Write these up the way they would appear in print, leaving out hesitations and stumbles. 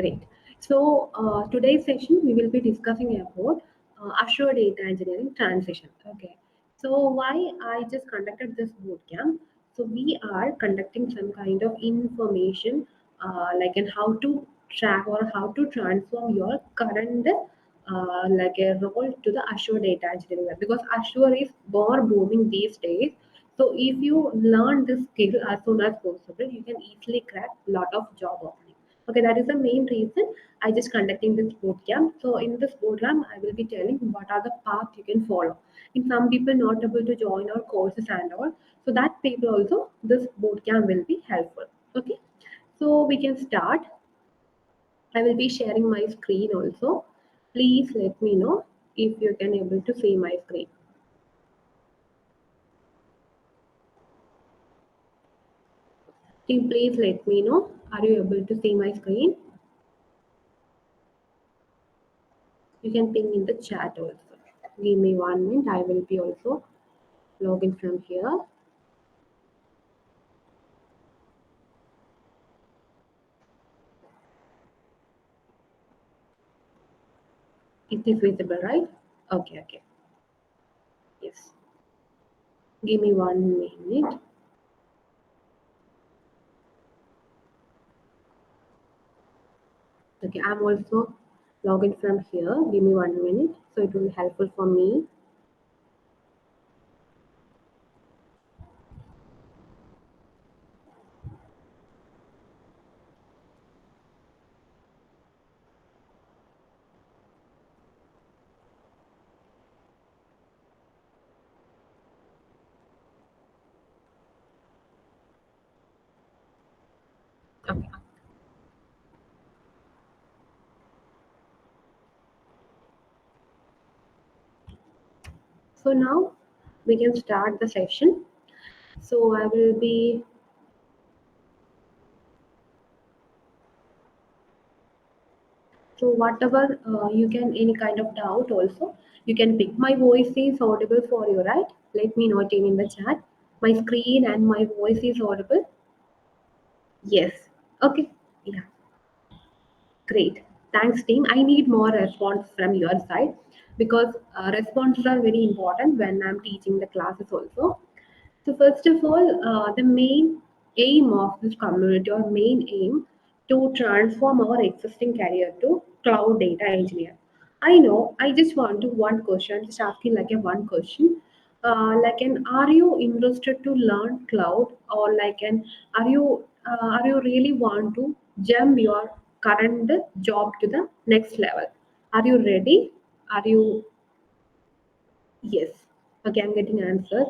Great. So today's session we will be discussing about Azure data engineering transition. Okay. So why I just conducted this bootcamp? So we are conducting some kind of information, like in how to track or how to transform your current like a role to the Azure data engineering, because Azure is more booming these days. So if you learn this skill as soon as possible, you can easily crack a lot of job openings. Okay, that is the main reason I just conducting this bootcamp. So in this bootcamp, I will be telling what are the paths you can follow. In some people not able to join our courses and all, so that people also this bootcamp will be helpful. Okay, so we can start. I will be sharing my screen also. Please let me know if you can able to see my screen. Team, please let me know. Are you able to see my screen? You can ping in the chat also. Give me 1 minute. I will be also logging from here. It is visible, right? Okay, okay. Yes. Give me 1 minute. Okay, I'm also logging from here. Give me 1 minute. So it will be helpful for me. Okay. So now we can start the session. So I will be so whatever you can any kind of doubt also you can pick. My voice is audible for you, right? Let me know it in the chat. My screen and my voice is audible. Yes. Okay. Yeah. Great. Thanks, team. I need more response from your side because responses are very important when I'm teaching the classes also. So first of all, the main aim of this community or main aim to transform our existing career to cloud data engineer. I know. I just want to one question. Just asking like a one question. Are you interested to learn cloud, or are you really want to jump your current job to the next level? Are you ready? Are you yes? Okay, I'm getting answer.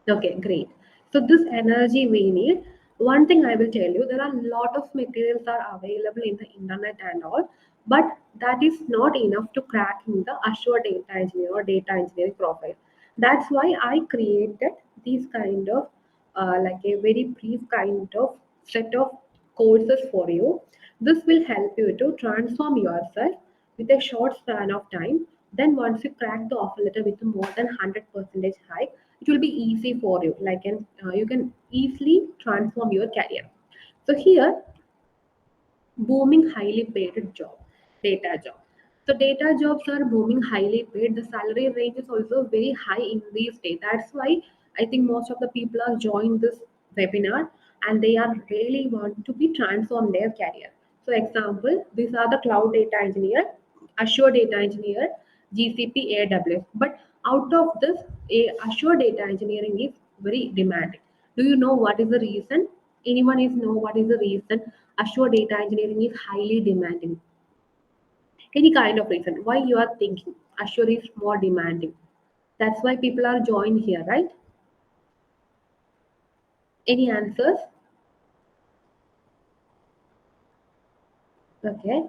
Okay, great. So this energy we need. One thing I will tell you, there are a lot of materials are available in the internet and all, but that is not enough to crack in the Azure data engineer or data engineering profile. That's why I created these kind of like a very brief kind of set of courses for you. This will help you to transform yourself with a short span of time. Then once you crack the offer letter with more than 100% hike, it will be easy for you. You can easily transform your career. So here booming highly paid job, data job. So data jobs are booming highly paid. The salary range is also very high in these days. That's why I think most of the people are joining this webinar, and they are really want to be transform their career. So example, these are the cloud data engineer, Azure data engineer, GCP, AWS. But out of this, Azure data engineering is very demanding. Do you know what is the reason? Anyone is know what is the reason Azure data engineering is highly demanding? Any kind of reason why you are thinking Azure is more demanding? That's why people are joined here, right? Any answers? Okay.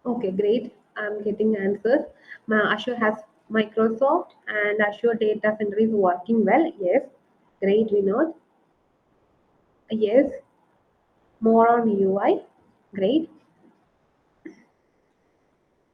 Okay, great. I'm getting answers. My Azure has Microsoft and Azure data center is working well. Yes. Great, Vinod. Yes. More on UI. Great.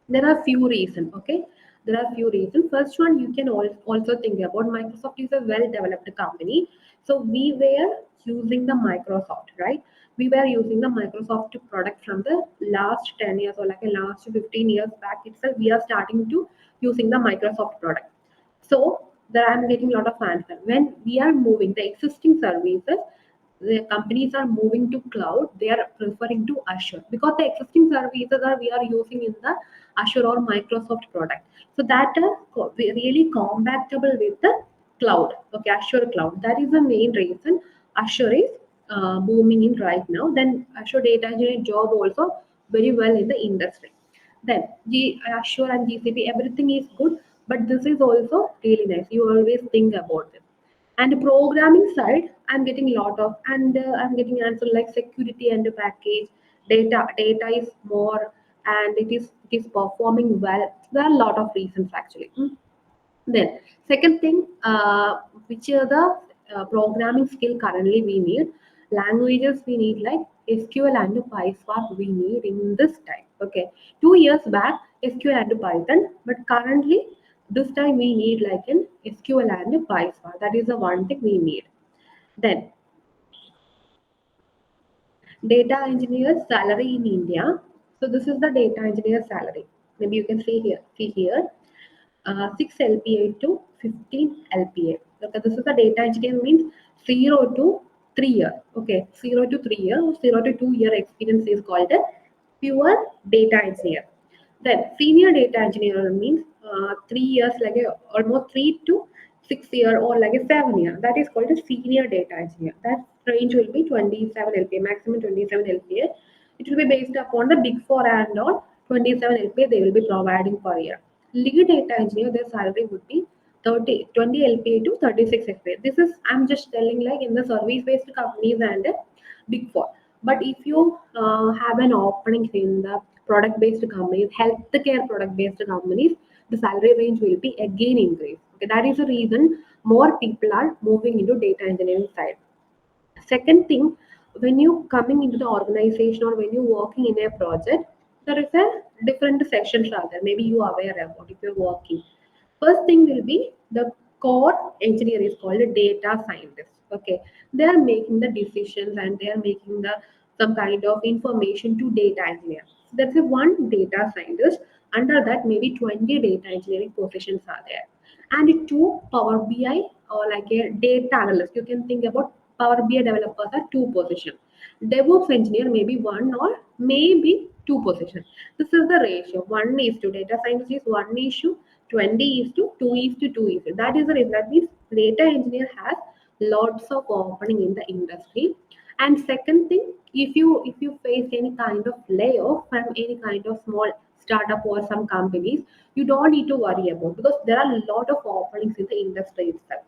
There are few reasons. Okay, there are few reasons. First one, you can also think about Microsoft is a well developed company, so we were using the Microsoft, right? we were using the Microsoft product from the last 10 years or like a last 15 years back itself. We are starting to using the Microsoft product. So there I'm getting a lot of answer. When we are moving the existing services, the companies are moving to cloud, they are preferring to Azure because the existing services are we are using in the Azure or Microsoft product. So that are really compatible with the cloud. Okay, Azure cloud. That is the main reason Azure is booming in right now. Then Azure data engineering job also very well in the industry. Then Azure and GCP, everything is good, but this is also really nice. You always think about it. And the programming side, I'm getting a lot of, and I'm getting answer like security and the package. Data is more, and it is performing well. There are a lot of reasons actually. Then, second thing, which are the programming skill currently we need? Languages we need like SQL and PySpark we need in this time. Okay, 2 years back SQL and Python, but currently this time we need like an SQL and PySpark. That is the one thing we need. Then, data engineer salary in India. So this is the data engineer salary. Maybe you can see here. See here. 6 LPA to 15 LPA. Okay, this is the data engineer means 0 to 3 year. Okay, 0 to 3 year or 0 to 2 year experience is called a pure data engineer. Then senior data engineer means 3 years, like a, almost 3 to 6 year or like a 7 year. That is called a senior data engineer. That range will be 27 LPA, maximum 27 LPA. It will be based upon the big four and all 27 LPA they will be providing per year. Lead data engineer, their salary would be 20 LPA to 36 LPA. This is I'm just telling like in the service based companies and big four. But if you have an opening in the product based companies, healthcare product based companies, the salary range will be again increased. Okay, that is the reason more people are moving into data engineering side. Second thing, when you coming into the organization or when you're working in a project, there is a different sections are there. Maybe you are aware about if you're working. First thing will be the core engineer is called a data scientist. Okay, they are making the decisions and they are making the some kind of information to data engineer. So that's a one data scientist. Under that, maybe 20 data engineering positions are there, and two Power BI or like a data analyst. You can think about Power BI developers are two positions. DevOps engineer maybe one or maybe two positions. This is the ratio. One is to data scientist is 1:20 is to 2 is to 2 is to. That is the reason. That means data engineer has lots of opening in the industry. And second thing, if you face any kind of layoff from any kind of small startup or some companies, you don't need to worry about because there are a lot of openings in the industry itself.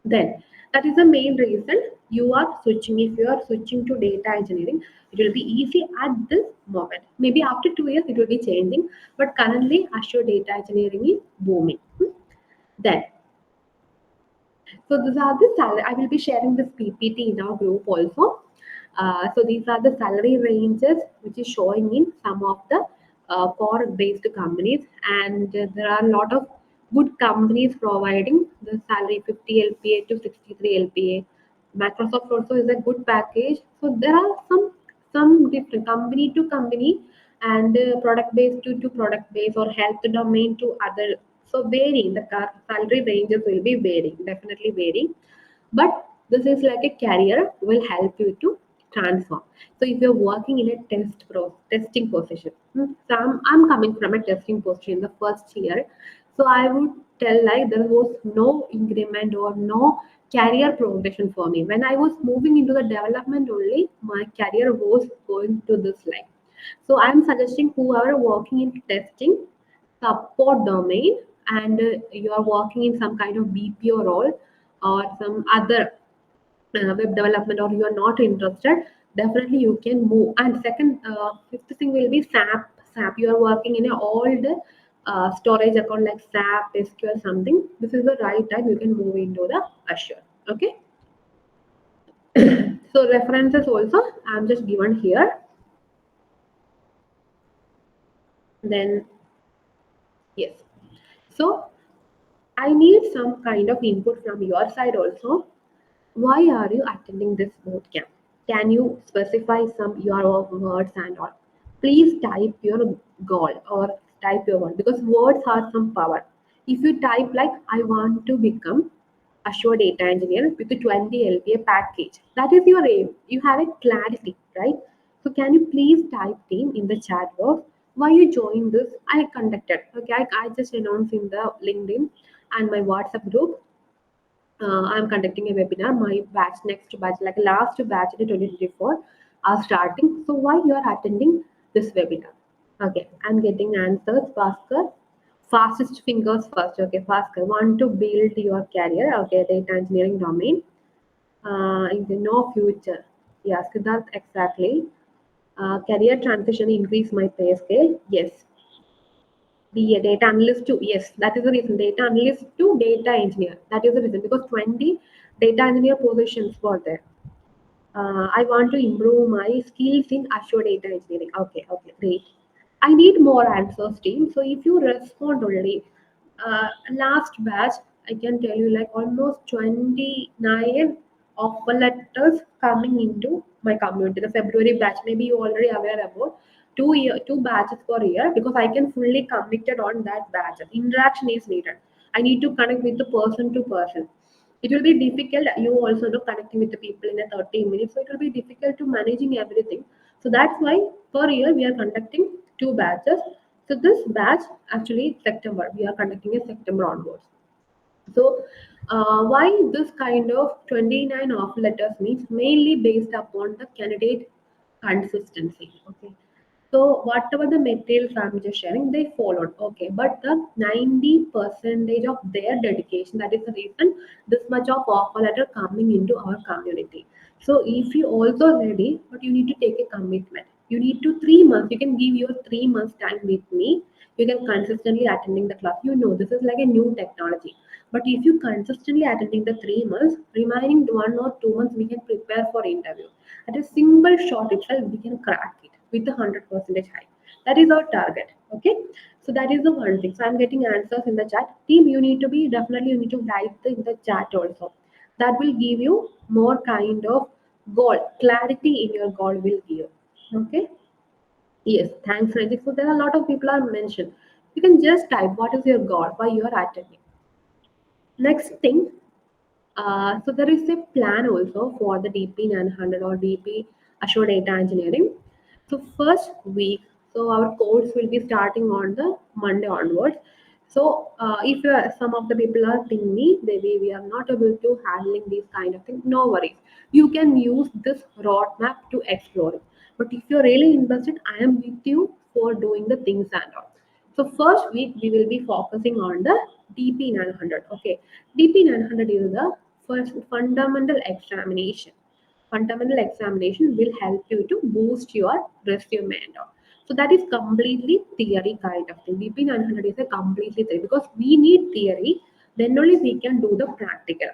Then that is the main reason you are switching. If you are switching to data engineering, it will be easy at this moment. Maybe after 2 years it will be changing, but currently Azure data engineering is booming. Then so these are the salary. I will be sharing this PPT in our group also. So these are the salary ranges which is showing in some of the core based companies, and there are a lot of good companies providing the salary 50 LPA to 63 LPA. Microsoft also is a good package. So there are some different company to company and product based to product based or health domain to other. So varying the salary ranges will be varying, definitely varying. But this is like a career will help you to transform. So if you're working in a testing position, so I'm coming from a testing position in the first year. So I would tell like there was no increment or no career progression for me. When I was moving into the development only, my career was going to this line. So I'm suggesting whoever working in testing, support domain, and you are working in some kind of BPO role or some other web development, or you are not interested, definitely you can move. And second, fifth thing will be SAP. You are working in a old storage account like SAP, SQL, something. This is the right time you can move into the Azure. Okay. So references also I'm just given here. Then yes. So I need some kind of input from your side also. Why are you attending this boot camp? Can you specify some your words and all? Please type your goal or type your word, because words have some power. If you type like I want to become Azure data engineer with the 20 LPA package, that is your aim. You have a clarity, right? So can you please type team in the chat box why you joined this? I conducted. Okay, I just announced in the LinkedIn and my WhatsApp group. I'm conducting a webinar. My batch, next batch, like last batch in 2024, are starting. So why you are attending this webinar? Okay, I'm getting answers faster. Fastest fingers first. Okay, faster. Want to build your career? Okay, data engineering domain. In the no future. Yeah, Siddharth, exactly. Career transition increase my pay scale. Yes, be a data analyst to, yes, that is the reason, data analyst to data engineer, that is the reason, because 20 data engineer positions were there. I want to improve my skills in Azure data engineering. Okay, okay, great. I need more answers, team. So if you respond only, last batch, I can tell you like almost 29 offer letters coming into my community. The February batch, maybe you already aware about 2 batches per year, because I can fully committed on that batch. Interaction is needed. I need to connect with the person to person. It will be difficult, you also know, connecting with the people in a 30 minutes, so it will be difficult to managing everything. So that's why per year we are conducting 2 batches. So this batch actually September, we are conducting a September onwards. So, why this kind of 29 offer letters means mainly based upon the candidate consistency. Okay. So, whatever the materials I'm just sharing, they followed. Okay. But the 90 percentage of their dedication, that is the reason this much of offer letter coming into our community. So, if you also ready, but you need to take a commitment. You need to 3 months. You can give your 3 months time with me. You can consistently attending the class. You know this is like a new technology, but if you consistently attending the 3 months, remaining 1 or 2 months, we can prepare for interview. At a single shot itself, we can crack it with a 100% high. That is our target. Okay. So that is the one thing. So I'm getting answers in the chat. Team, you need to be definitely you need to write in the chat also. That will give you more kind of goal. Clarity in your goal will give. Okay. Yes, thanks, Ranjit. So there are a lot of people are mentioned. You can just type what is your goal, why you are attending. Next thing, so there is a plan also for the DP 900 or DP Azure Data Engineering. So first week, so our course will be starting on the Monday onwards. So if some of the people are thinking me, maybe we are not able to handling these kind of things, no worries. You can use this roadmap to explore it. But if you're really interested, I am with you for doing the things and all. So first week we will be focusing on the DP 900. Okay, DP 900 is the first fundamental examination. Fundamental examination will help you to boost your resume and all. So that is completely theory kind of thing. DP 900 is a completely theory, because we need theory, then only we can do the practical.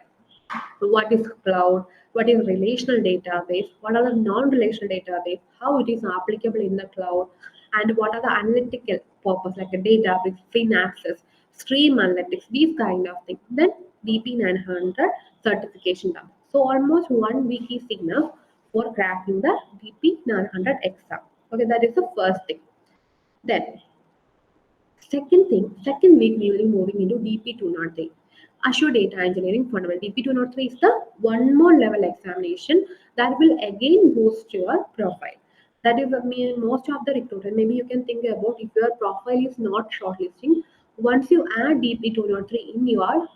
What is cloud, what is relational database, what are the non-relational database, how it is applicable in the cloud, and what are the analytical purpose like a database, synapses, stream analytics, these kind of things. Then DP 900 certification done. So almost 1 week is enough for cracking the DP 900 exam. Okay, that is the first thing. Then second thing, second week we will be moving into DP203. Azure Data Engineering Fundamental. DP203 is the one more level examination that will again boost your profile. That is, most of the recruiter, maybe you can think about if your profile is not shortlisting, once you add DP203 in your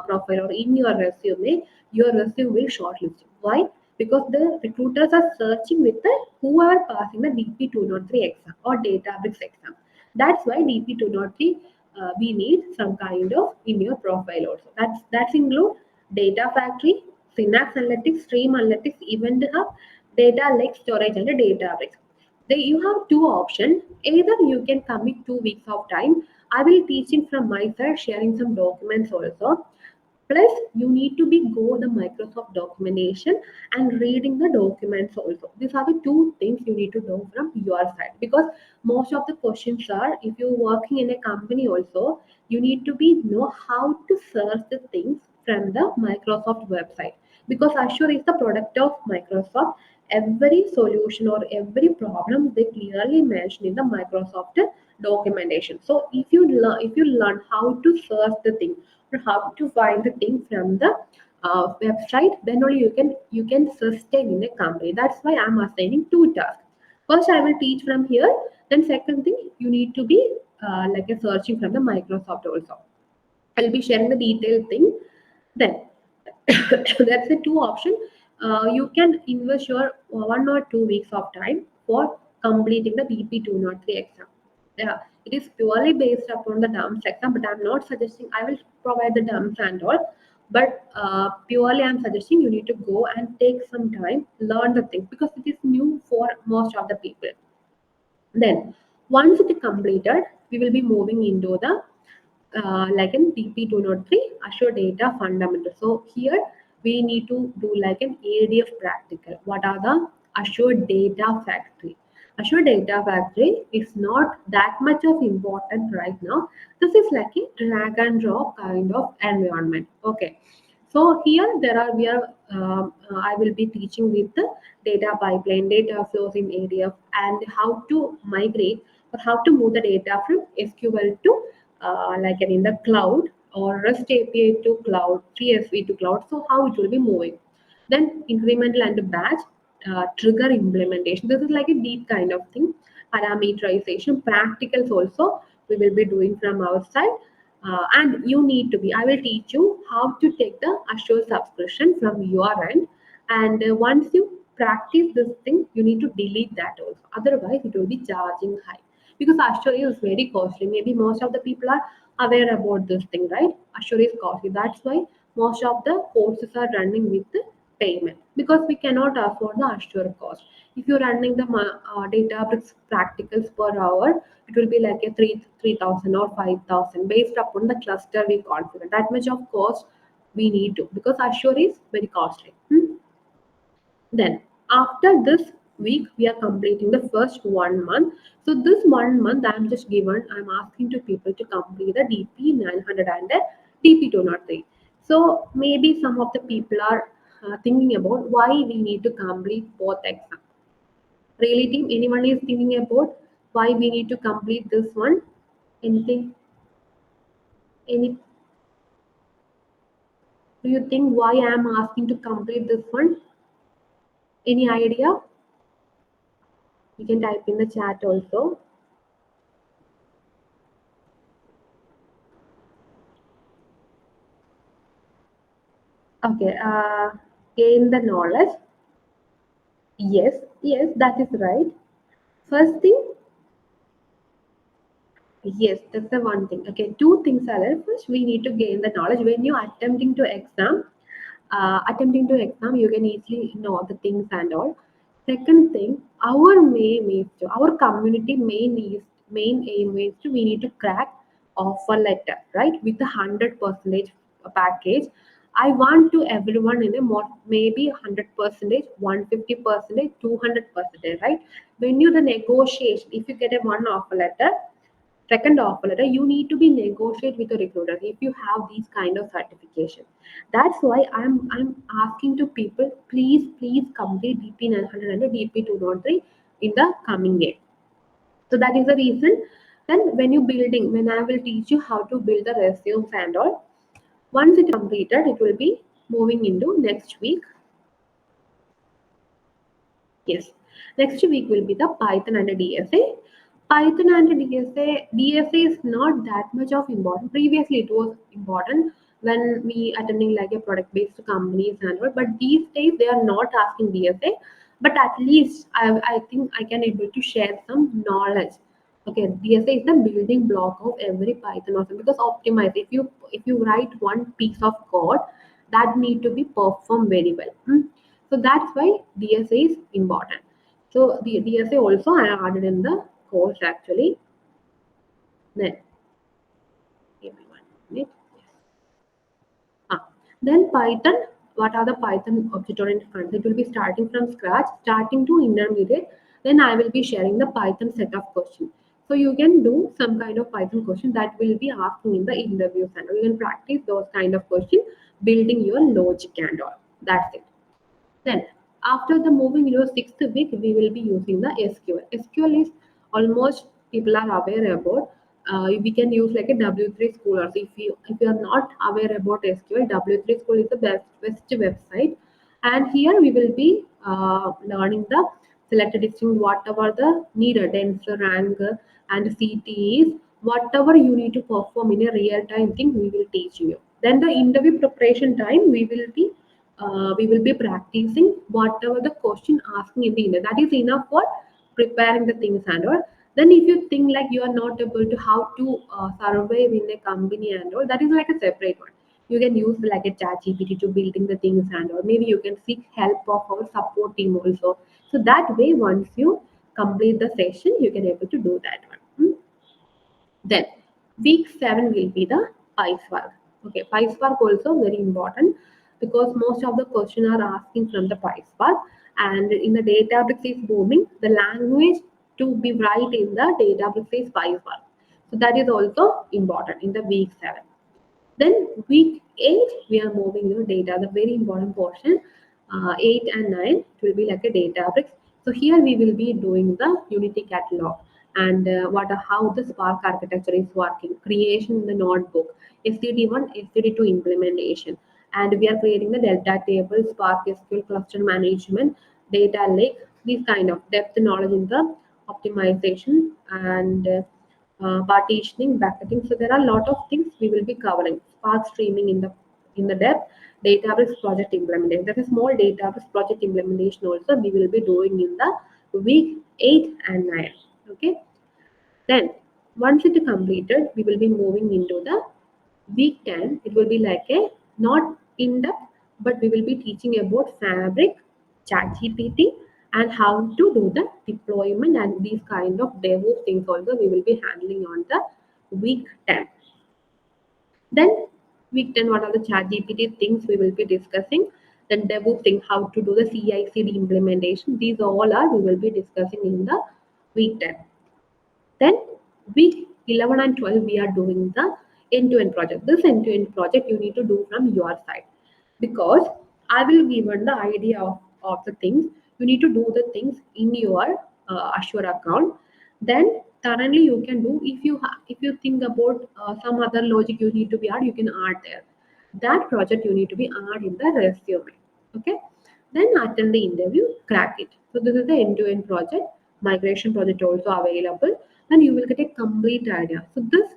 profile or in your resume will shortlist. Why? Because the recruiters are searching with the who are passing the DP203 exam or Databricks exam. That's why DP203 we need some kind of in your profile also. That's include data factory, synapse analytics, stream analytics, event hub, data lake storage, and a Databricks. You have two options. Either you can commit 2 weeks of time. I will teaching from my side, sharing some documents also. Plus, you need to be go the Microsoft documentation and reading the documents also. These are the two things you need to know from your side, because most of the questions are if you're working in a company also, you need to be know how to search the things from the Microsoft website, because Azure is the product of Microsoft. every solution or every problem they clearly mention in the Microsoft documentation. So if you learn how to search the thing or how to find the thing from the website, then only you can sustain in a company. That's why I'm assigning two tasks. First, I will teach from here. Then second thing, you need to be like a searching from the Microsoft also. I'll be sharing the detailed thing. Then that's the two option. You can invest your 1 or 2 weeks of time for completing the DP203 exam. Yeah, it is purely based upon the DUMS exam, but I'm not suggesting I will provide the DUMS and all. But purely, I'm suggesting you need to go and take some time, learn the thing because it is new for most of the people. Then, once it is completed, we will be moving into the like in DP203 Azure Data Fundamental. So here we need to do like an ADF practical. What are the Azure Data Factory? Azure Data Factory is not that much of important right now. This is like a drag and drop kind of environment. Okay. So here there are we are I will be teaching with the data pipeline, data flows in ADF, and how to migrate or how to move the data from SQL to like in the cloud or REST API to cloud, CSV to cloud. So how it will be moving. Then incremental and batch trigger implementation. This is like a deep kind of thing. Parameterization, practicals also we will be doing from our side. And you need to be, I will teach you how to take the Azure subscription from your end. And once you practice this thing, you need to delete that also. Otherwise, it will be charging high because Azure is very costly. Maybe most of the people are aware about this thing, right? Azure is costly. That's why most of the courses are running with the payment because we cannot afford the Azure cost. If you're running the Databricks practicals per hour, it will be like a 3,000 or 5,000 based upon the cluster we configure. That much of cost we need to because Azure is very costly. Then after this week, we are completing the first 1 month. So this 1 month, I'm asking to people to complete the DP 900 and the DP 203. So maybe some of the people are thinking about why we need to complete both exams. Really, team, anyone is thinking about why we need to complete this one? Anything? Any? Do you think why I am asking to complete this one? Any idea? You can type in the chat also. Okay, gain the knowledge. Yes, that is right. First thing, yes, that's the one thing. Okay, two things are there. First, we need to gain the knowledge. When you're attempting to exam, you can easily know the things and all. Second thing, our community main aim is to we need to crack offer letter, right? With the 100% package. I want to everyone in a more maybe 100%, 150%, 200%, right? When you the negotiation, if you get a one offer letter, second offer letter, you need to be negotiate with the recruiter if you have these kind of certification. That's why I'm asking to people, please complete DP 900 and DP 203 in the coming year. So that is the reason. Then when I will teach you how to build the resumes and all, once it completed, it will be moving into next week. Yes. Next week will be the Python and the DSA. Python and DSA is not that much of important. Previously, it was important when we attending like a product-based companies and all. But these days, they are not asking DSA. But at least I think I can able to share some knowledge. Okay, DSA is the building block of every Python also because optimize. If you write one piece of code, that need to be performed very well. So that's why DSA is important. So the DSA also I added in the course actually. Then give me 1 minute. Yes. Then Python. What are the Python object-oriented concepts? It will be starting from scratch, starting to intermediate. Then I will be sharing the Python set of questions. So you can do some kind of Python question that will be asking in the interview center. You can practice those kind of questions, building your logic and all. That's it. Then After the moving into the sixth week, we will be using the SQL. SQL is almost people are aware about. We can use like a W3 school. Or if you are not aware about SQL, W3 school is the best website, and here we will be learning the selected distinct whatever the needed denser rank and CTEs, whatever you need to perform in a real time thing, we will teach you. Then the interview preparation time, we will be practicing whatever the question asking in the interview. That is enough for preparing the things and all. Then if you think like you are not able to how to survive in a company and all, that is like a separate one. You can use like a chat GPT to building the things and or maybe you can seek help of our support team also. So that way, once you complete the session, you can able to do that one. Then week 7 will be the PySpark. Okay, PySpark also very important because most of the question are asking from the PySpark, and in the Databricks is booming. The language to be write in the Databricks is PySpark. So that is also important in the week 7. Then week 8, we are moving to data, the very important portion. 8 and 9, it will be like a Databricks. So here we will be doing the Unity catalog and how the Spark architecture is working, creation in the notebook, SCD1, SCD2 implementation. And we are creating the Delta table, Spark SQL cluster management, data lake, these kind of depth knowledge in the optimization and partitioning, bucketing. So there are a lot of things we will be covering. Spark streaming in the depth, Databricks project implementation. That is small Databricks project implementation also we will be doing in the week 8 and 9. Okay. Then once it is completed, we will be moving into the week 10. It will be like a not in depth, but we will be teaching about Fabric, ChatGPT, and how to do the deployment and these kind of DevOps things also we will be handling on the week 10. Then week 10, what are the ChatGPT things we will be discussing? Then DevOps thing, how to do the CI/CD implementation. These all are we will be discussing in the week 10. Then week 11 and 12, we are doing the end-to-end project. This end-to-end project you need to do from your side because I will given the idea of the things. You need to do the things in your Azure account. Then currently you can do if you think about some other logic you need to be add, you can add there. That project you need to be add in the resume. Okay. Then attend the interview, crack it. So this is the end-to-end project, migration project also available, and you will get a complete idea. So this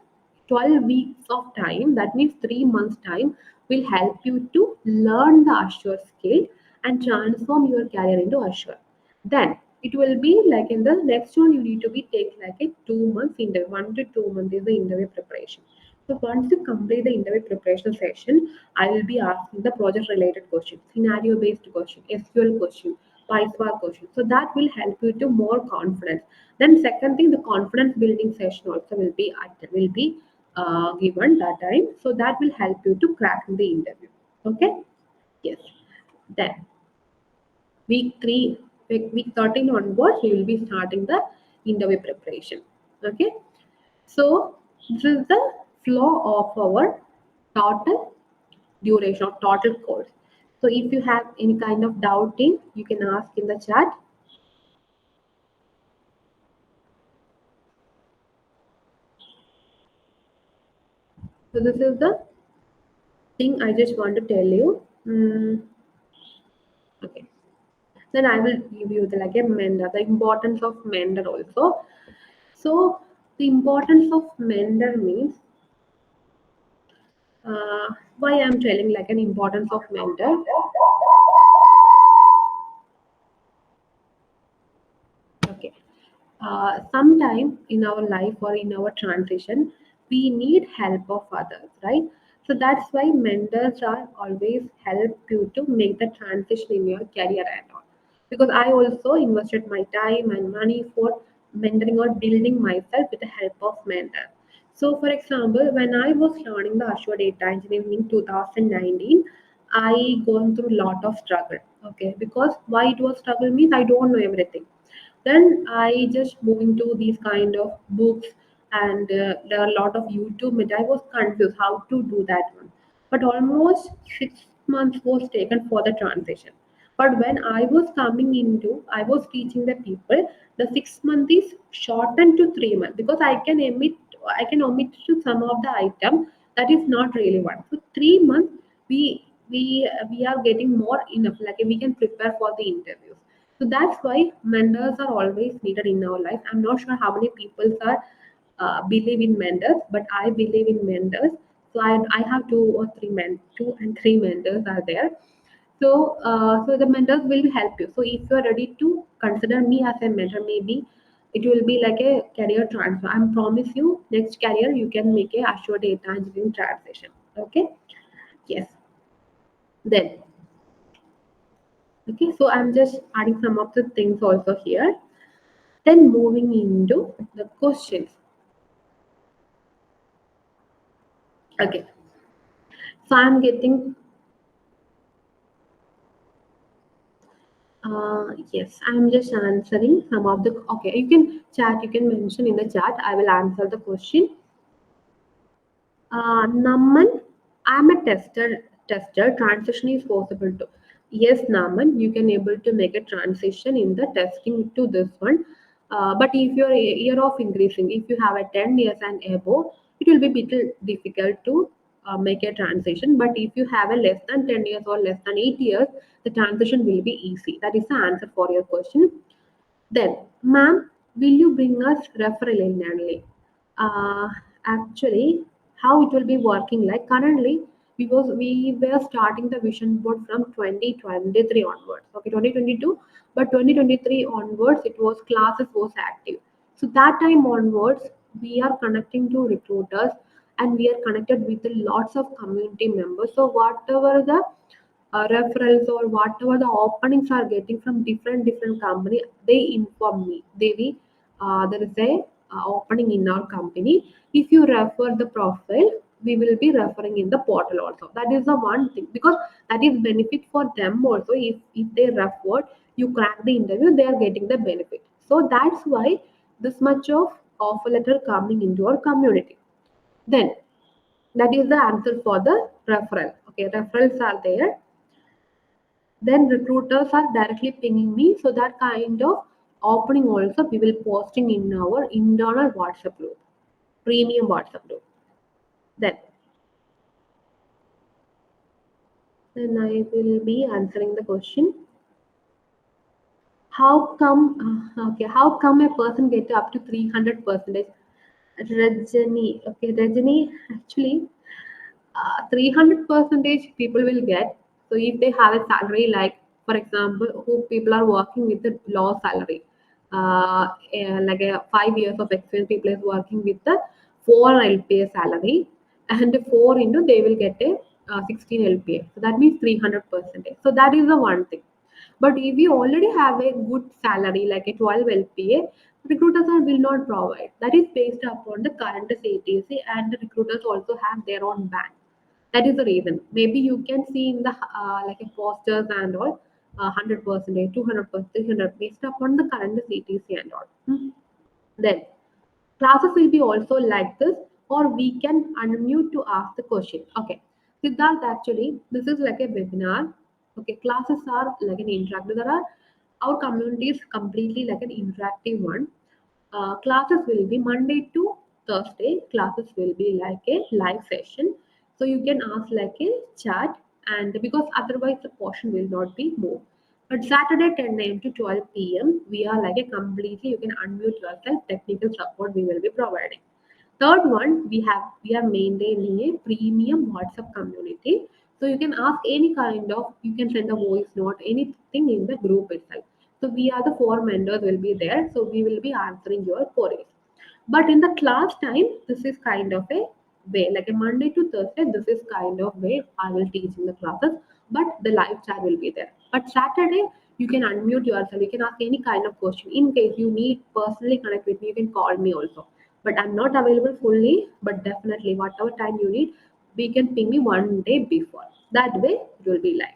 12 weeks of time, that means 3 months time, will help you to learn the Azure skill and transform your career into Azure. Then it will be like in the next one, you need to be take like a 2 months interview, 1 to 2 months is the interview preparation. So once you complete the interview preparation session, I will be asking the project related question, scenario based question, SQL question, PySpark question. So that will help you to more confidence. Then second thing, the confidence building session also will be given that time. So that will help you to crack the interview. Okay. Yes. Then week 3, week 13 onwards, we will be starting the interview preparation. Okay. So this is the flow of our total duration of total course. So if you have any kind of doubting, you can ask in the chat. So this is the thing I just want to tell you. Okay. Then I will give you the like a mentor, the importance of mentor also. So the importance of mentor means why I'm telling like an importance of mentor. Okay. Sometime in our life or in our transition, we need help of others, right? So that's why mentors are always help you to make the transition in your career and all. Because I also invested my time and money for mentoring or building myself with the help of mentor. So, for example, when I was learning the Azure data engineering in 2019, I gone through a lot of struggle. Okay, because why it was struggle means I don't know everything. Then I just moving to these kind of books and there are a lot of YouTube I was confused how to do that one. But almost 6 months was taken for the transition. But when I was coming into, I was teaching the people, the 6 month is shortened to 3 months because I can omit to some of the item that is not relevant. So 3 months we are getting more enough, like we can prepare for the interviews. So that's why mentors are always needed in our life. I'm not sure how many people are believe in mentors, but I believe in mentors. So I have two and three mentors are there. So, so the mentors will help you. So if you are ready to consider me as a mentor, maybe it will be like a career transfer. I promise you, next career you can make a Azure data engineering transition. Okay. Yes. Then, okay. So I'm just adding some of the things also here. Then moving into the questions. Okay. So I'm getting yes, I'm just answering some of the. Okay, you can chat. You can mention in the chat. I will answer the question. Naman, I'm a tester. Tester transition is possible too. Yes, Naman, you can able to make a transition in the testing to this one. But if your year of increasing, if you have a 10 years and above, it will be little difficult to make a transition. But if you have a less than 10 years or less than 8 years, the transition will be easy. That is the answer for your question. Then, ma'am, will you bring us referral in only? Uh, Actually, how it will be working like currently, because we were starting the vision board from 2023 onwards. Okay, 2022, but 2023 onwards, it was classes was active. So that time onwards, we are connecting to recruiters and we are connected with lots of community members. So whatever the referrals or whatever the openings are getting from different company, they inform me. They will, there is a opening in our company. If you refer the profile, we will be referring in the portal also. That is the one thing, because that is benefit for them also. If they refer, you crack the interview, they are getting the benefit. So that's why this much of offer letter coming into our community. Then that is the answer for the referral. Okay, referrals are there. Then recruiters are directly pinging me, so that kind of opening also we will posting in our internal WhatsApp group, premium WhatsApp group. Then then I will be answering the question. How come a person get up to 300 percentage? Rajani, okay, Rajani, actually 300 percentage people will get. So if they have a salary, like for example, who people are working with a low salary, like a 5 years of experience, people is working with the 4 LPA salary, and 4 into they will get a 16 LPA. So that means 300 percentage. So that is the one thing. But if you already have a good salary, like a 12 LPA, recruiters will not provide. That is based upon the current CTC, and the recruiters also have their own bank. That is the reason. Maybe you can see in the like a posters and all, 100%, 200%, 300 based upon the current CTC and all. Then classes will be also like this, or we can unmute to ask the question. Okay. Siddharth, actually, this is like a webinar. Okay, classes are like an interactive. Our community is completely like an interactive one. Classes will be Monday to Thursday. Classes will be like a live session. So you can ask like a chat, and because otherwise the portion will not be moved. But Saturday 10 a.m. to 12 p.m. we are like a completely, you can unmute yourself, technical support we will be providing. Third one, we are maintaining a premium WhatsApp community. So you can ask any kind of, you can send a voice note, anything in the group itself. So we are the four mentors will be there. So we will be answering your queries. But in the class time, this is kind of a way, like a Monday to Thursday, this is kind of way I will teach in the classes, but the live chat will be there. But Saturday, you can unmute yourself, you can ask any kind of question. In case you need personally connect with me, you can call me also. But I'm not available fully, but definitely whatever time you need, we can ping me one day before. That way it will be live.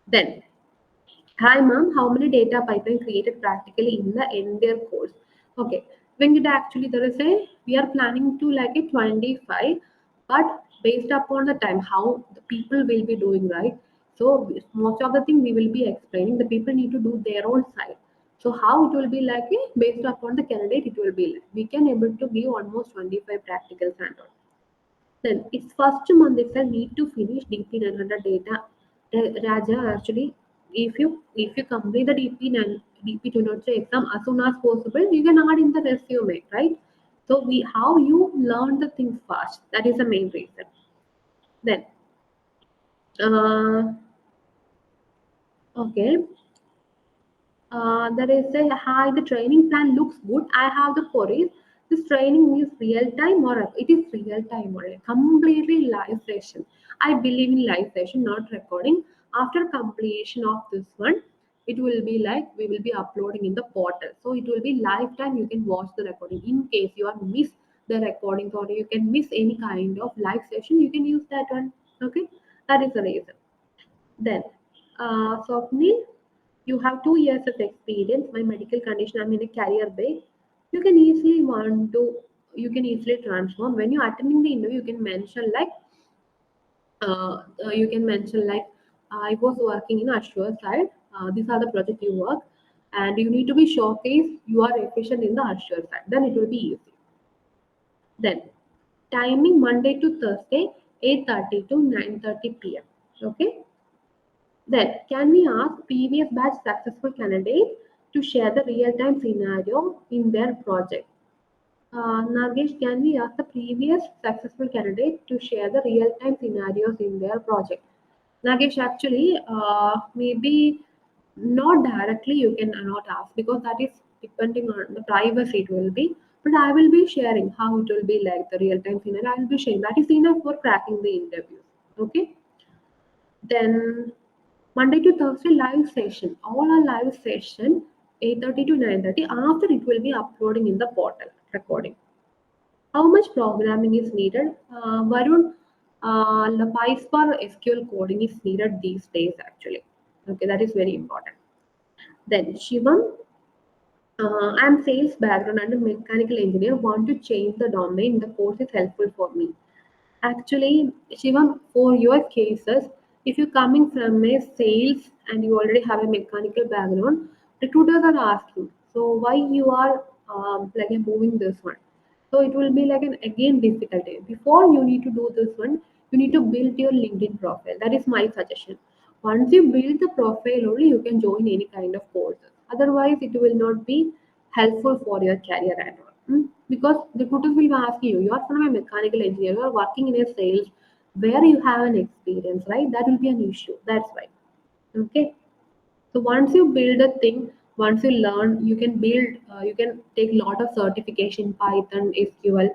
Then, hi ma'am, how many data pipeline created practically in the entire course? Okay, Venkata, actually there is a, we are planning to like a 25, but based upon the time, how the people will be doing, right? So most of the thing we will be explaining. The people need to do their own side. So how it will be like, based upon the candidate, it will be like we can able to give almost 25 practicals and all. Then its first month itself need to finish DP 900 data. Raja, actually, if you complete the DP 203 exam as soon as possible, you can add in the resume, right? So we how you learn the things fast. That is the main reason. Then, uh, okay. There is a hi, the training plan looks good. I have the queries. This training is real time or it is real time only, completely live session. I believe in live session, not recording. After completion of this one, it will be like we will be uploading in the portal. So it will be lifetime. You can watch the recording. In case you are miss the recording or you can miss any kind of live session, you can use that one. Okay, that is the reason. Then, Swapnil, you have 2 years of experience. My medical condition, I'm in a career break. You can easily want to, you can easily transform. When you're attending the interview, you can mention like, I was working in Azure side. These are the project you work, and you need to be showcased. You are efficient in the Azure side. Then it will be easy. Then, timing Monday to Thursday, 8:30 to 9:30 p.m. Okay. Then, can we ask previous batch successful candidates to share the real-time scenario in their project? Nagesh, can we ask the previous successful candidate to share the real-time scenarios in their project? Nagesh, actually, maybe not directly you can not ask because that is depending on the privacy it will be. But I will be sharing how it will be like the real-time scenario. I will be sharing that is enough for cracking the interview. Okay. Then Monday to Thursday live session. All are live session 8:30 to 9:30. After it will be uploading in the portal recording. How much programming is needed? Varun, the PySpark SQL coding is needed these days actually. Okay, that is very important. Then Shivam, I'm sales background and a mechanical engineer. Want to change the domain? The course is helpful for me. Actually, Shivam, for your cases, if you're coming from a sales and you already have a mechanical background, recruiters are asking, so why you are like moving this one? So it will be like an again difficulty. Before you need to do this one, you need to build your LinkedIn profile. That is my suggestion. Once you build the profile, only you can join any kind of courses. Otherwise, it will not be helpful for your career at all. Because the recruiters will ask you, you are from a mechanical engineer, you are working in a sales where you have an experience, right? That will be an issue. That's why. Okay. So once you build a thing, once you learn, you can build, you can take a lot of certification, Python, SQL,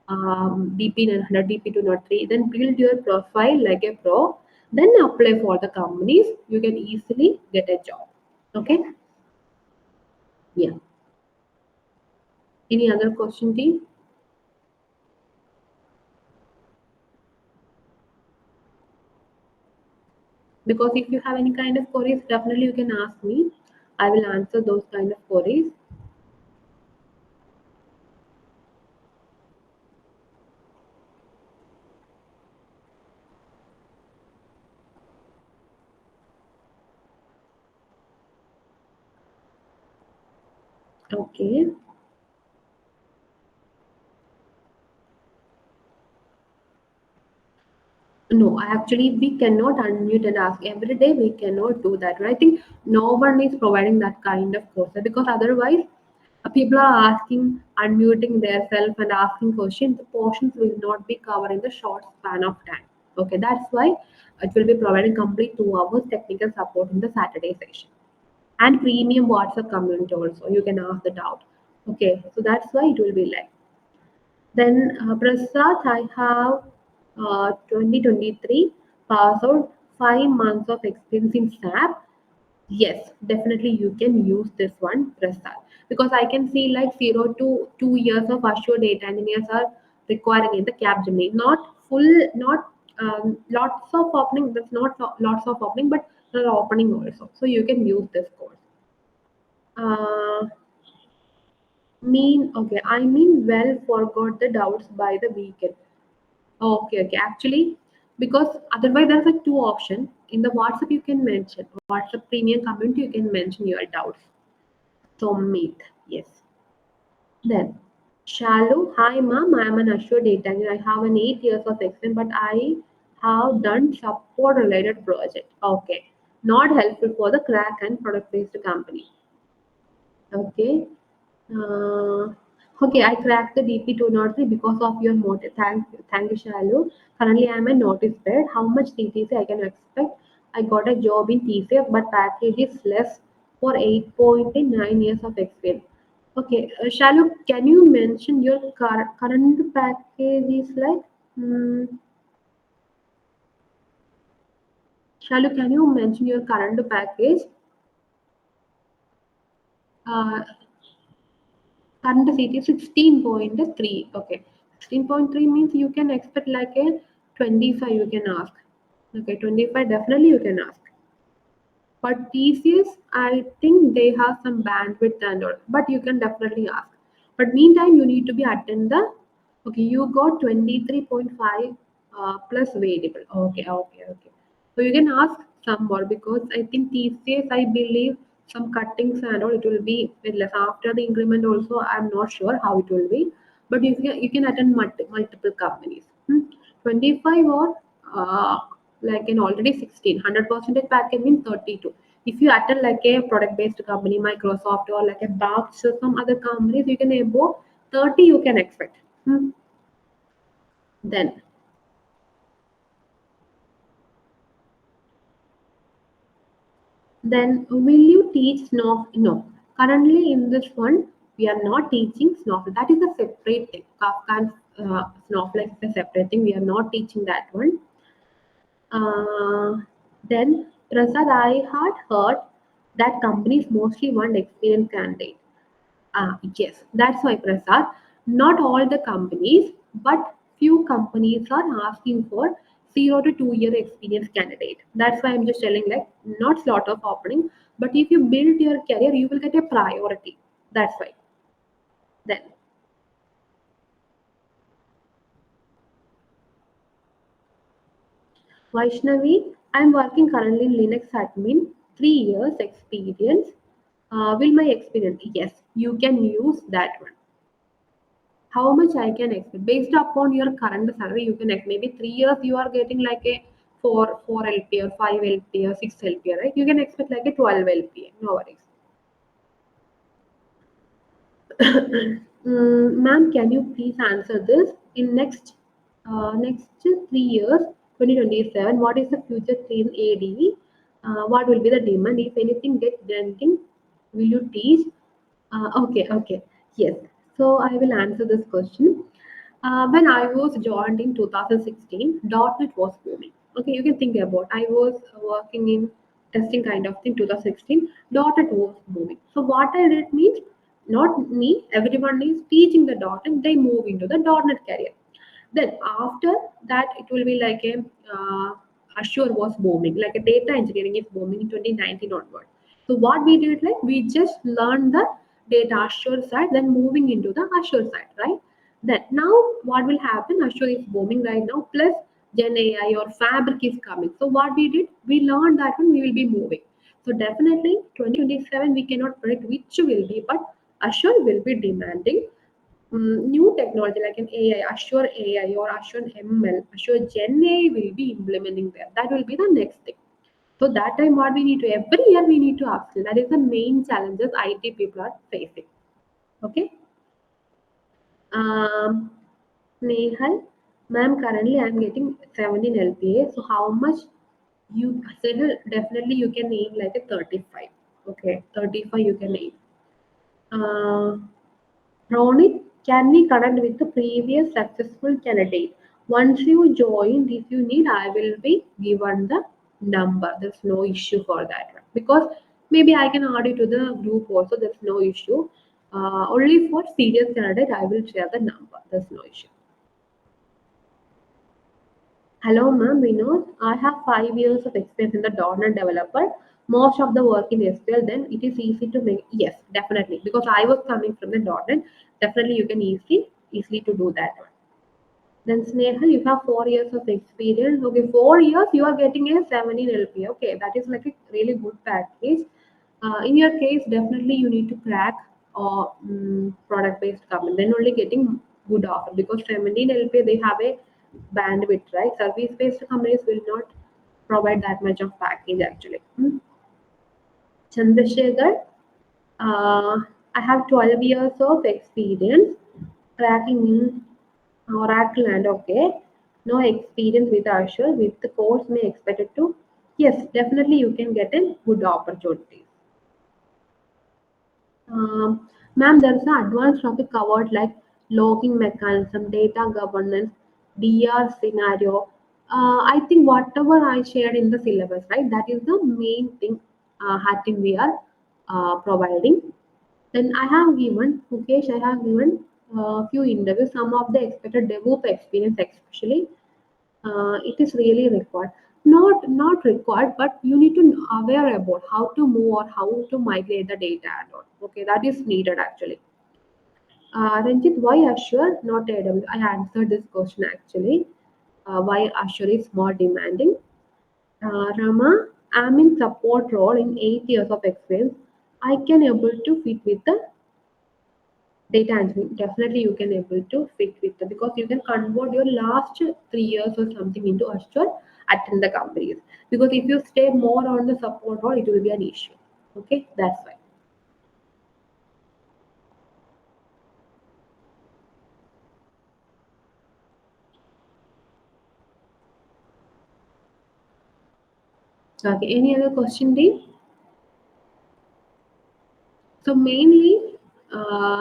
DP 900, DP 203, then build your profile like a pro, then apply for the companies. You can easily get a job. Okay. Yeah. Any other question, team? Because if you have any kind of queries, definitely you can ask me. I will answer those kind of queries. Okay. No, actually, we cannot unmute and ask every day. We cannot do that. I think no one is providing that kind of course because otherwise, people are asking, unmuting themselves and asking questions. The portions will not be covered in the short span of time. Okay, that's why it will be providing complete 2 hours technical support in the Saturday session and premium WhatsApp community also. You can ask the doubt. Okay, so that's why it will be like. Then Prasad, I have 2023 pass out 5 months of experience in SAP. Yes, definitely you can use this one, Prasad, because I can see like 0 to 2 years of Azure data engineers are requiring in the Capgemini. Not full, not lots of opening. That's not lots of opening, but there are opening also. So you can use this course. Uh, okay. I mean, well, forgot the doubts by the weekend. Okay, okay. Actually, because otherwise there's like two options. in the WhatsApp you can mention. WhatsApp premium community you can mention your doubts. So meet. Yes. Then shallow. Hi ma'am, I am an Azure data engineer. I have an 8 years of experience, but I have done support related project. Okay. Not helpful for the crack and product based company. Okay. Uh, okay, I cracked the DP203 because of your motive. Thank you, Shalu. Currently, I am a notice period. How much TTC I can expect? I got a job in TCS, but package is less for 8.9 years of experience. Okay, Shalu, can you mention your current package is like? Hmm, Shalu, can you mention your current package? Uh, Current CT 16.3. Okay. 16.3 means you can expect like a 25 you can ask. Okay, 25 definitely you can ask. But TCS, I think they have some bandwidth and all, but you can definitely ask. But meantime, you need to be attend the. Okay, you got 23.5 plus variable. Okay. So you can ask some more because I think TCS, I believe some cuttings and all, it will be with less. After the increment also, I'm not sure how it will be. But you can attend multiple companies. 25 or like an already 16 100% package means 32. If you attend like a product based company Microsoft or like a Box or some other companies you can above 30 you can expect. Hmm. then then will you teach snow? No, currently in this one we are not teaching snowflake. That is a separate thing. Kafka and snowflake is a separate thing. We are not teaching that one. Uh, then, Prasad, I had heard that companies mostly want experienced candidate. Yes, that's why Prasad. Not all the companies, but few companies are asking for 0 to 2 year experience candidate. That's why I'm just telling like not lot of opening, but if you build your career, you will get a priority. That's why. Then Vaishnavi, I'm working currently in Linux admin, 3 years experience. Will my experience? Yes, you can use that one. How much I can expect based upon your current salary, you can maybe 3 years you are getting like a four LP or five LP or six LP, right? You can expect like a 12 LP. No worries. Ma'am, can you please answer this? In next 3 years, 2027, what is the future in AD? What will be the demand? If anything get granting, will you teach? Okay. Yes. So I will answer this question. When I was joined in 2016, .NET was booming. Okay, you can think about. I was working in testing kind of thing 2016. .NET was booming. So what I did means, not me, everyone is teaching the .NET. They move into the .NET career. Then after that, it will be like a Azure was booming, like a data engineering is booming in 2019 onward. So what we did, like we just learned the data Azure side, then moving into the Azure side, right? Then now what will happen? Azure is booming right now, plus Gen AI or Fabric is coming. So what we did, we learned that one we will be moving. So definitely 2027 we cannot predict which will be, but Azure will be demanding new technology like an AI, Azure AI or Azure ML, Azure Gen AI will be implementing there. That will be the next thing. So that time what we need to every year we need to upskill. That is the main challenges IT people are facing. Okay. Um, Nehal, ma'am, currently I'm getting 17 LPA. So how much you said definitely you can aim like a 35. Okay, 35 you can aim. Uh, Ronit, can we connect with the previous successful candidate? Once you join, if you need, I will be given the number. There's no issue for that one. Because maybe I can add you to the group also. There's no issue. Only for serious candidate, I will share the number. There's no issue. Hello, ma'am. Vinod. I have 5 years of experience in the .NET developer. Most of the work in SQL. Then it is easy to make. Yes, definitely. Because I was coming from the .NET. Definitely, you can easily to do that. Then Snehal, you have 4 years of experience. Okay, 4 years you are getting a 17 LP. Okay, that is like a really good package. In your case, definitely you need to crack or product-based company. Then only getting good offer because 17 LP they have a bandwidth, right? Service-based companies will not provide that much of package actually. Chandrasekhar, I have 12 years of experience cracking in Oracle and okay. No experience with Azure. With the course may expected to. Yes, definitely you can get a good opportunity. Ma'am, there is an advanced topic covered like logging mechanism, data governance, DR scenario. I think whatever I shared in the syllabus, right? That is the main thing. Hatting we are providing. Then I have given, Mukesh, I have given few interviews. Some of the expected DevOps experience, especially, it is really required. Not required, but you need to aware about how to move or how to migrate the data and all. Okay, that is needed actually. Ranjit, why Azure, not AWS? I answered this question actually. Why Azure is more demanding? Rama, I'm in support role in 8 years of experience. I can able to fit with the data engineering. Definitely you can able to fit with the because you can convert your last 3 years or something into Azure attend the companies. Because if you stay more on the support role, it will be an issue. Okay, that's why. Okay, any other question, Dean? So mainly,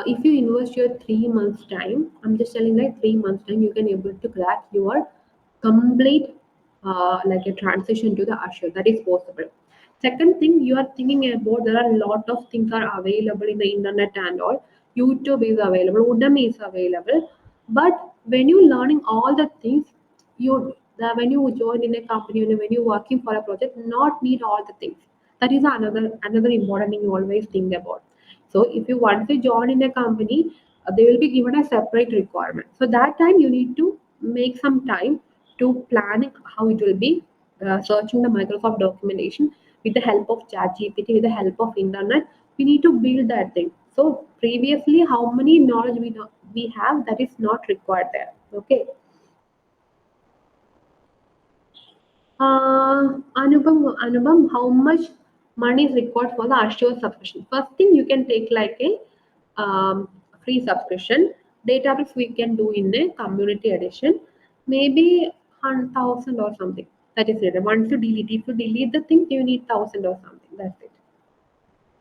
if you invest your 3 months time, I'm just telling like 3 months time, you can able to crack your complete like a transition to the Azure. That is possible. Second thing, you are thinking about there are a lot of things are available in the internet and all. YouTube is available, Udemy is available. But when you learning all the things, when you join in a company and when you're working for a project, not need all the things. That is another important thing you always think about. So if you want to join in a company, they will be given a separate requirement. So that time you need to make some time to plan how it will be searching the Microsoft documentation with the help of ChatGPT, with the help of internet. We need to build that thing. So previously, how many knowledge we have that is not required there. Okay. Anubam, how much money is required for the Azure subscription? First thing, you can take like a free subscription. Database we can do in a community edition, maybe 1,000 or something. That is it. Once you delete, if you delete the thing, you need 1,000 or something. That's it.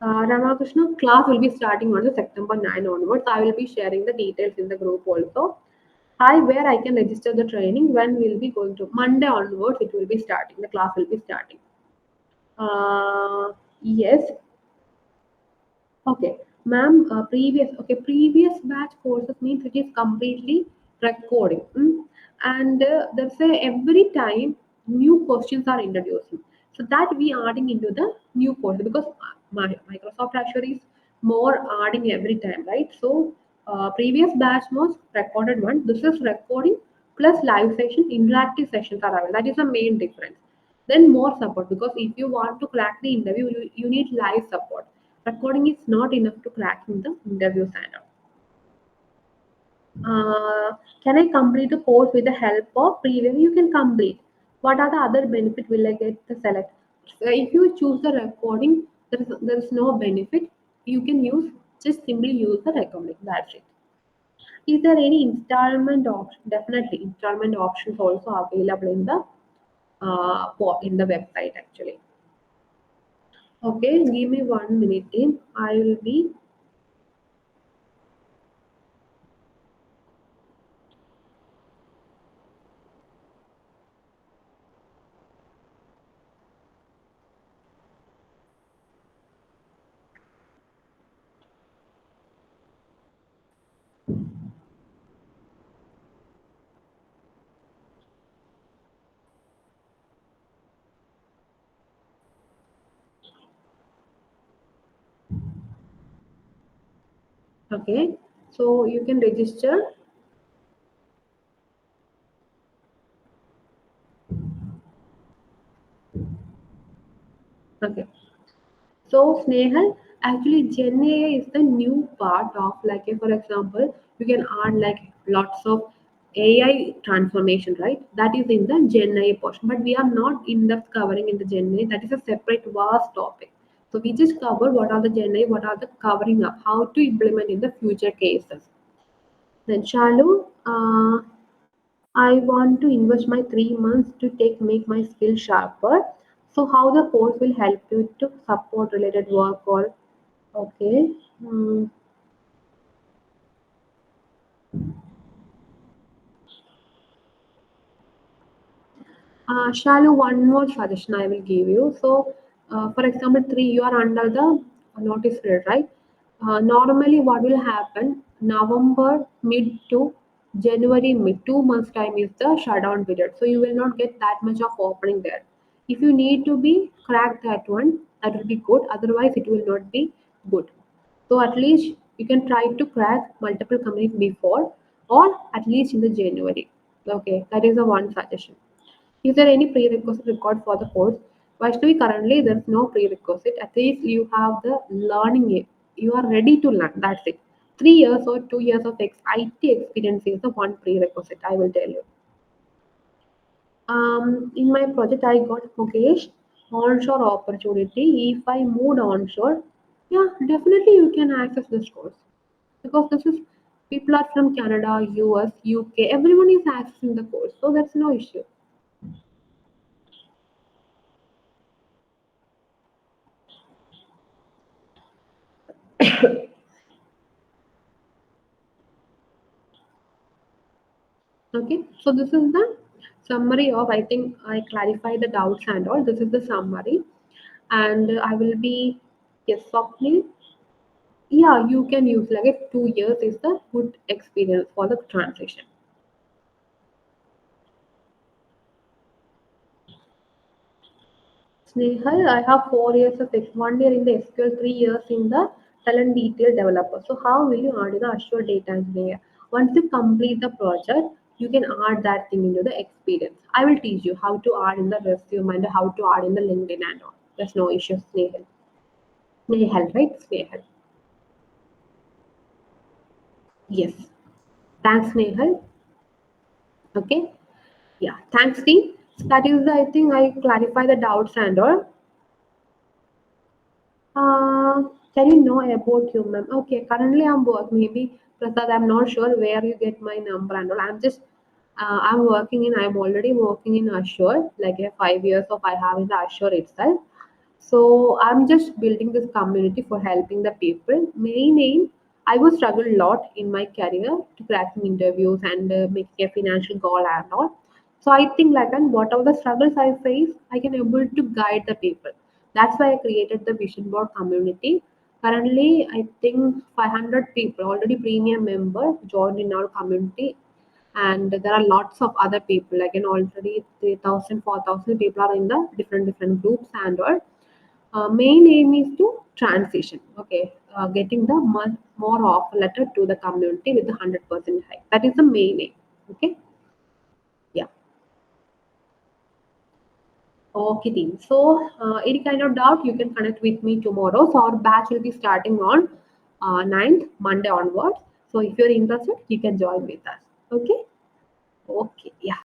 Ramakrishna, class will be starting on the September 9 onwards. I will be sharing the details in the group also. Hi, where I can register the training. When will be going to Monday onwards? It will be starting. The class will be starting. Yes. Okay, ma'am. Previous batch courses means it is completely recording, and there's a every time new questions are introducing. So that we adding into the new course because Microsoft Azure is more adding every time, right? So previous batch was recorded one. This is recording plus live session, interactive sessions are available. That is the main difference. Then more support because if you want to crack the interview, you need live support. Recording is not enough to cracking the interview sign up. Can I complete the course with the help of previous? You can complete. What are the other benefit will I get the select? So if you choose the recording, there is no benefit. You can use just simply use the recording. That's it. Is there any installment option? Definitely, installment options also available in the in the website actually. Okay, give me 1 minute, team. I will be okay. So you can register. Okay. So Snehal, actually Gen AI is the new part of like for example, you can add like lots of AI transformation, right? That is in the Gen AI portion, but we are not in depth covering in the Gen AI. That is a separate vast topic. So we just cover what are the Gen AI, what are the covering up, how to implement in the future cases. Then Shalu, I want to invest my 3 months to take make my skill sharper. So how the course will help you to support related work or okay. Hmm. Shalu, one more suggestion I will give you. So, for example, three, you are under the notice period, right? Normally, what will happen? November mid to January mid, 2 months time is the shutdown period. So you will not get that much of opening there. If you need to be crack that one, that will be good. Otherwise, it will not be good. So at least you can try to crack multiple companies before, or at least in the January. Okay, that is the one suggestion. Is there any prerequisite required for the course? Vaishnavi, currently there is no prerequisite. At least you have the learning it. You are ready to learn. That's it. 3 years or 2 years of IT experience is the one prerequisite, I will tell you. In my project, I got Mukesh onshore opportunity. If I moved onshore, yeah, definitely you can access this course because this is people are from Canada, US, UK. Everyone is accessing the course, so that's no issue. Okay, so this is the summary of, I think I clarify the doubts and all. This is the summary, and I will be, yes, Swapnil. Yeah, you can use like if 2 years is the good experience for the transition. Snehal, I have 4 years of 1 year in the SQL, 3 years in the talent detail developer. So how will you add in the Azure data engineer? Once you complete the project, you can add that thing into the experience. I will teach you how to add in the resume and how to add in the LinkedIn and all. There's no issue, Snehal. Snehal, right? Snehal. Yes. Thanks, Snehal. Okay. Yeah. Thanks, team. That is, I think I clarify the doubts and all. Can you know about you, ma'am? Okay, currently I'm working. Maybe Prasad, I'm not sure where you get my number and all. I'm working in. I'm already working in Azure. Like 5 years of I have in the Azure itself. So I'm just building this community for helping the people. Main aim, I was struggle a lot in my career to cracking interviews and making a financial goal and all. So I think like and whatever the struggles I face, I can able to guide the people. That's why I created the vision board community. Currently, I think 500 people already premium member joined in our community, and there are lots of other people like in already 3,000, 4,000 people are in the different groups and all. Main aim is to transition, okay, getting the more offer letter to the community with the 100% high. That is the main aim. Okay, yeah. Okay, team. So, any kind of doubt, you can connect with me tomorrow. So, our batch will be starting on 9th, Monday onwards. So, if you're interested, you can join with us. Okay. Okay. Yeah.